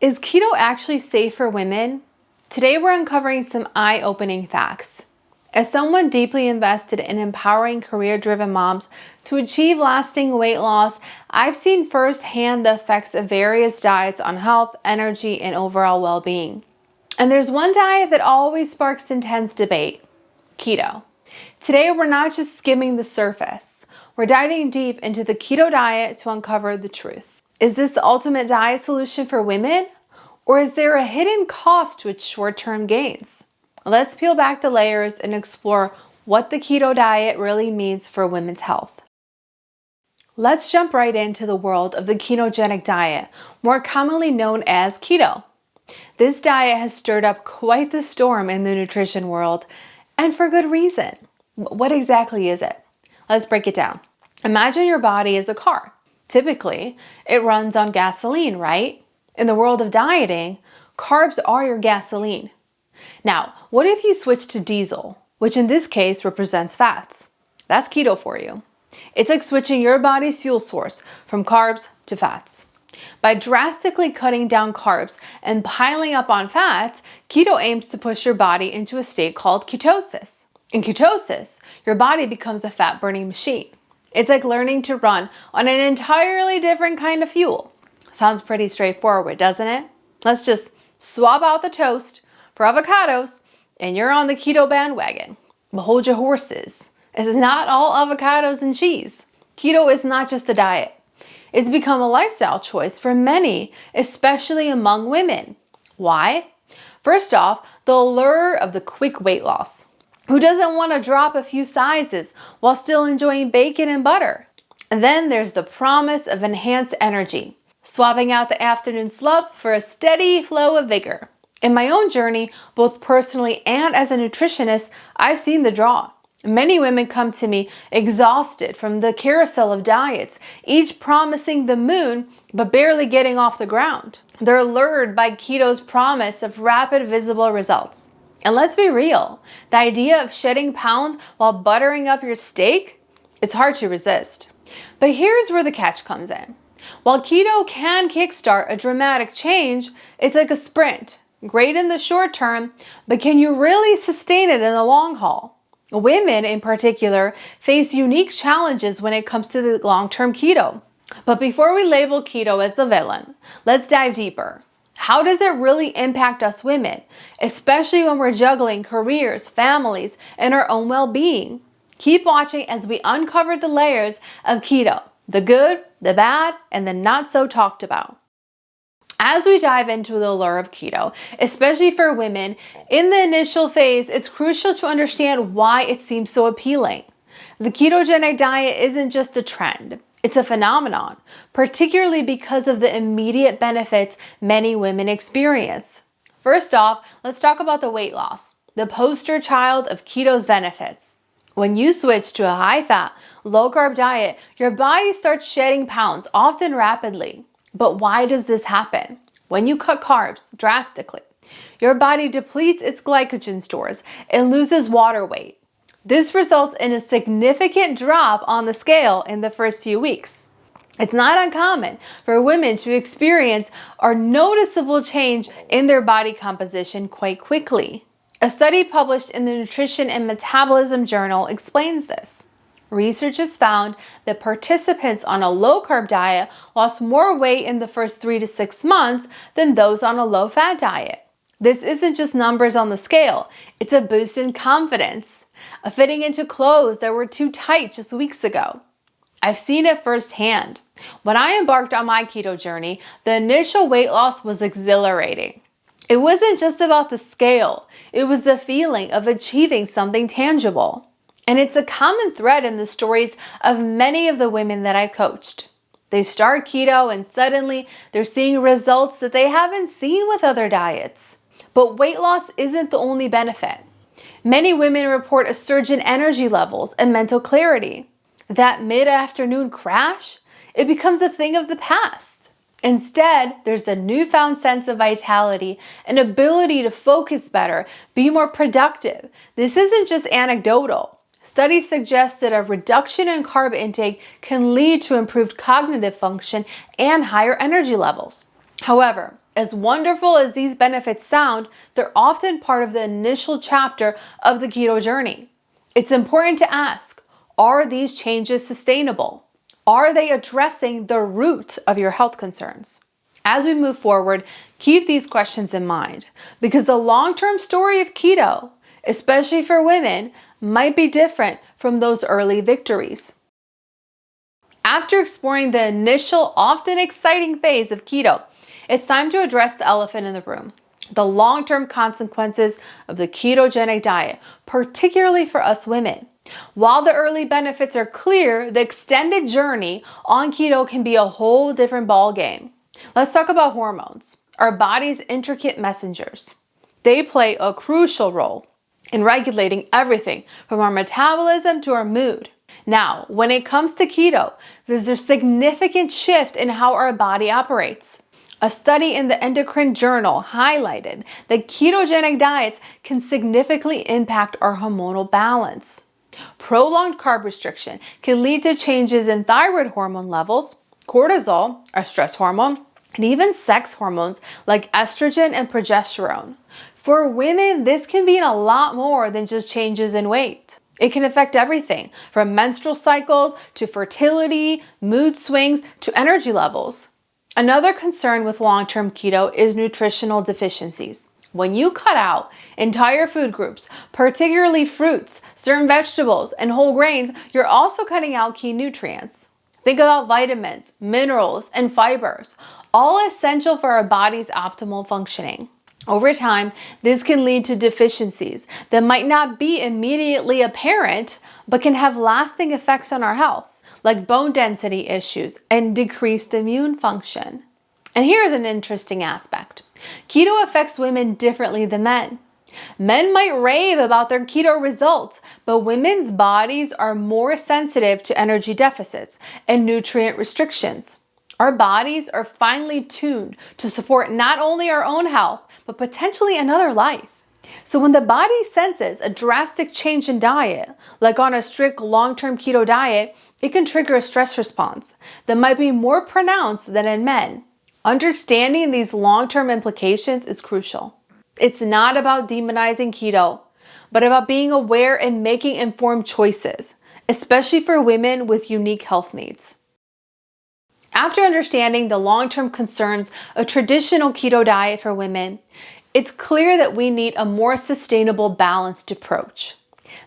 Is keto actually safe for women? Today we're uncovering some eye-opening facts. As someone deeply invested in empowering career-driven moms to achieve lasting weight loss, I've seen firsthand the effects of various diets on health, energy, and overall well-being. And there's one diet that always sparks intense debate: keto. Today we're not just skimming the surface. We're diving deep into the keto diet to uncover the truth. Is this the ultimate diet solution for women? Or is there a hidden cost to its short-term gains? Let's peel back the layers and explore what the keto diet really means for women's health. Let's jump right into the world of the ketogenic diet, more commonly known as keto. This diet has stirred up quite the storm in the nutrition world, and for good reason. What exactly is it? Let's break it down. Imagine your body as a car. Typically, it runs on gasoline, right? In the world of dieting, carbs are your gasoline. Now, what if you switch to diesel, which in this case represents fats? That's keto for you. It's like switching your body's fuel source from carbs to fats. By drastically cutting down carbs and piling up on fats, keto aims to push your body into a state called ketosis. In ketosis, your body becomes a fat-burning machine. It's like learning to run on an entirely different kind of fuel. Sounds pretty straightforward, doesn't it? Let's just swap out the toast for avocados and you're on the keto bandwagon. But hold your horses. It's not all avocados and cheese. Keto is not just a diet. It's become a lifestyle choice for many, especially among women. Why? First off, the allure of the quick weight loss. Who doesn't want to drop a few sizes while still enjoying bacon and butter? And then there's the promise of enhanced energy, swapping out the afternoon slump for a steady flow of vigor. In my own journey, both personally and as a nutritionist, I've seen the draw. Many women come to me exhausted from the carousel of diets, each promising the moon but barely getting off the ground. They're lured by keto's promise of rapid visible results. And let's be real, the idea of shedding pounds while buttering up your steak, it's hard to resist. But here's where the catch comes in. While keto can kickstart a dramatic change, it's like a sprint. Great in the short term, but can you really sustain it in the long haul? Women in particular face unique challenges when it comes to the long-term keto. But before we label keto as the villain, let's dive deeper. How does it really impact us women, especially when we're juggling careers, families, and our own well-being? Keep watching as we uncover the layers of keto, the good, the bad, and the not so talked about. As we dive into the allure of keto, especially for women, in the initial phase, it's crucial to understand why it seems so appealing. The ketogenic diet isn't just a trend. It's a phenomenon, particularly because of the immediate benefits many women experience. First off, let's talk about the weight loss, the poster child of keto's benefits. When you switch to a high-fat, low-carb diet, your body starts shedding pounds, often rapidly. But why does this happen? When you cut carbs drastically, your body depletes its glycogen stores and loses water weight. This results in a significant drop on the scale in the first few weeks. It's not uncommon for women to experience a noticeable change in their body composition quite quickly. A study published in the Nutrition and Metabolism Journal explains this. Researchers found that participants on a low-carb diet lost more weight in the first 3 to 6 months than those on a low-fat diet. This isn't just numbers on the scale, it's a boost in confidence. Fitting into clothes that were too tight just weeks ago. I've seen it firsthand. When I embarked on my keto journey, the initial weight loss was exhilarating. It wasn't just about the scale, it was the feeling of achieving something tangible. And it's a common thread in the stories of many of the women that I've coached. They start keto and suddenly they're seeing results that they haven't seen with other diets. But weight loss isn't the only benefit. Many women report a surge in energy levels and mental clarity. That mid-afternoon crash, it becomes a thing of the past. Instead, there's a newfound sense of vitality, an ability to focus better, be more productive. This isn't just anecdotal. Studies suggest that a reduction in carb intake can lead to improved cognitive function and higher energy levels. However, As wonderful as these benefits sound, they're often part of the initial chapter of the keto journey. It's important to ask, are these changes sustainable? Are they addressing the root of your health concerns? As we move forward, keep these questions in mind because the long-term story of keto, especially for women, might be different from those early victories. After exploring the initial, often exciting phase of keto, it's time to address the elephant in the room, the long-term consequences of the ketogenic diet, particularly for us women. While the early benefits are clear, the extended journey on keto can be a whole different ballgame. Let's talk about hormones, our body's intricate messengers. They play a crucial role in regulating everything from our metabolism to our mood. Now, when it comes to keto, there's a significant shift in how our body operates. A study in the Endocrine Journal highlighted that ketogenic diets can significantly impact our hormonal balance. Prolonged carb restriction can lead to changes in thyroid hormone levels, cortisol, our stress hormone, and even sex hormones like estrogen and progesterone. For women, this can be a lot more than just changes in weight. It can affect everything from menstrual cycles to fertility, mood swings, to energy levels. Another concern with long-term keto is nutritional deficiencies. When you cut out entire food groups, particularly fruits, certain vegetables, and whole grains, you're also cutting out key nutrients. Think about vitamins, minerals, and fibers, all essential for our body's optimal functioning. Over time, this can lead to deficiencies that might not be immediately apparent, but can have lasting effects on our health, like bone density issues and decreased immune function. And here's an interesting aspect. Keto affects women differently than men. Men might rave about their keto results, but women's bodies are more sensitive to energy deficits and nutrient restrictions. Our bodies are finely tuned to support not only our own health, but potentially another life. So when the body senses a drastic change in diet, like on a strict long-term keto diet, it can trigger a stress response that might be more pronounced than in men. Understanding these long-term implications is crucial. It's not about demonizing keto, but about being aware and making informed choices, especially for women with unique health needs. After understanding the long-term concerns of traditional keto diet for women, it's clear that we need a more sustainable, balanced approach.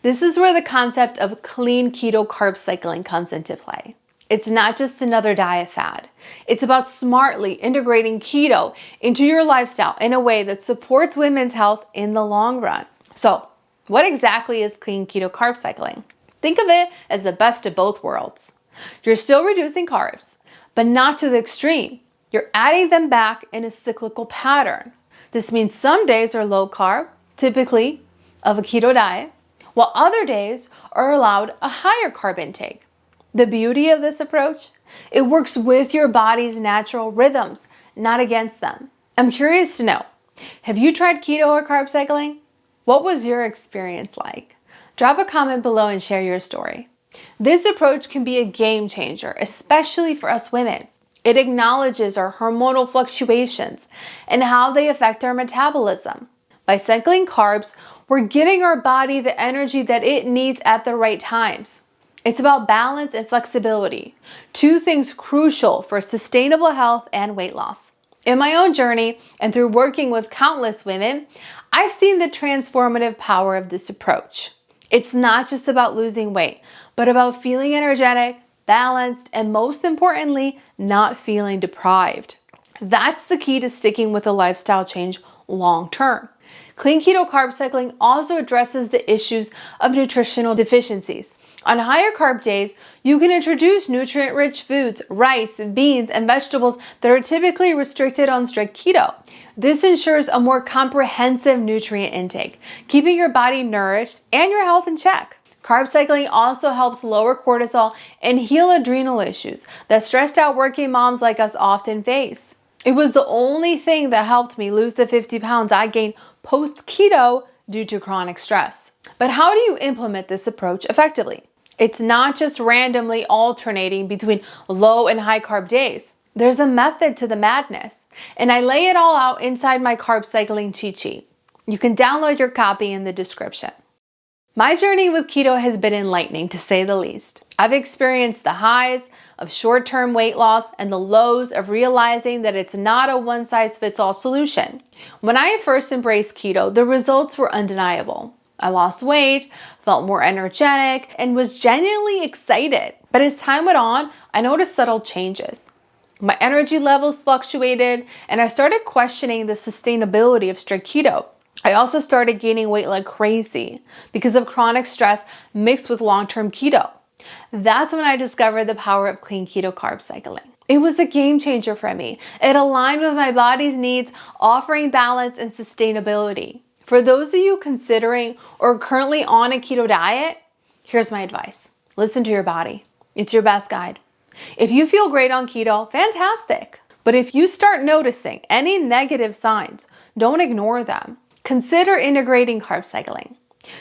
This is where the concept of clean keto carb cycling comes into play. It's not just another diet fad. It's about smartly integrating keto into your lifestyle in a way that supports women's health in the long run. So, what exactly is clean keto carb cycling? Think of it as the best of both worlds. You're still reducing carbs, but not to the extreme. You're adding them back in a cyclical pattern. This means some days are low carb, typically of a keto diet, while other days are allowed a higher carb intake. The beauty of this approach, it works with your body's natural rhythms, not against them. I'm curious to know, have you tried keto or carb cycling? What was your experience like? Drop a comment below and share your story. This approach can be a game changer, especially for us women. It acknowledges our hormonal fluctuations and how they affect our metabolism. By cycling carbs, we're giving our body the energy that it needs at the right times. It's about balance and flexibility, two things crucial for sustainable health and weight loss. In my own journey and through working with countless women, I've seen the transformative power of this approach. It's not just about losing weight, but about feeling energetic, balanced, and most importantly, not feeling deprived. That's the key to sticking with a lifestyle change long term. Clean keto carb cycling also addresses the issues of nutritional deficiencies. On higher carb days, you can introduce nutrient-rich foods, rice, beans, and vegetables that are typically restricted on strict keto. This ensures a more comprehensive nutrient intake, keeping your body nourished and your health in check. Carb cycling also helps lower cortisol and heal adrenal issues that stressed out working moms like us often face. It was the only thing that helped me lose the 50 pounds I gained post-keto due to chronic stress. But how do you implement this approach effectively? It's not just randomly alternating between low and high carb days. There's a method to the madness, and I lay it all out inside my carb cycling cheat sheet. You can download your copy in the description. My journey with keto has been enlightening, to say the least. I've experienced the highs of short-term weight loss and the lows of realizing that it's not a one-size-fits-all solution. When I first embraced keto, the results were undeniable. I lost weight, felt more energetic, and was genuinely excited. But as time went on, I noticed subtle changes. My energy levels fluctuated, and I started questioning the sustainability of strict keto. I also started gaining weight like crazy because of chronic stress mixed with long-term keto. That's when I discovered the power of clean keto carb cycling. It was a game changer for me. It aligned with my body's needs, offering balance and sustainability. For those of you considering or currently on a keto diet, here's my advice. Listen to your body. It's your best guide. If you feel great on keto, fantastic. But if you start noticing any negative signs, don't ignore them. Consider integrating carb cycling.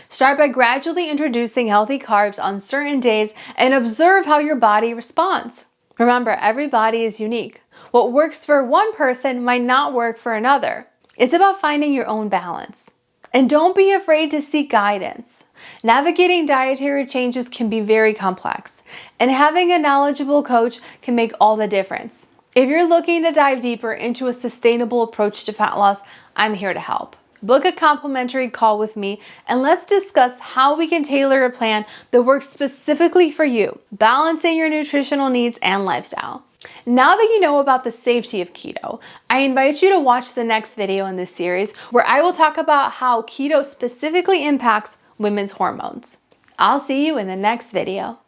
Start by gradually introducing healthy carbs on certain days and observe how your body responds. Remember, every body is unique. What works for one person might not work for another. It's about finding your own balance. And don't be afraid to seek guidance. Navigating dietary changes can be very complex, and having a knowledgeable coach can make all the difference. If you're looking to dive deeper into a sustainable approach to fat loss, I'm here to help. Book a complimentary call with me and let's discuss how we can tailor a plan that works specifically for you, balancing your nutritional needs and lifestyle. Now that you know about the safety of keto, I invite you to watch the next video in this series where I will talk about how keto specifically impacts women's hormones. I'll see you in the next video.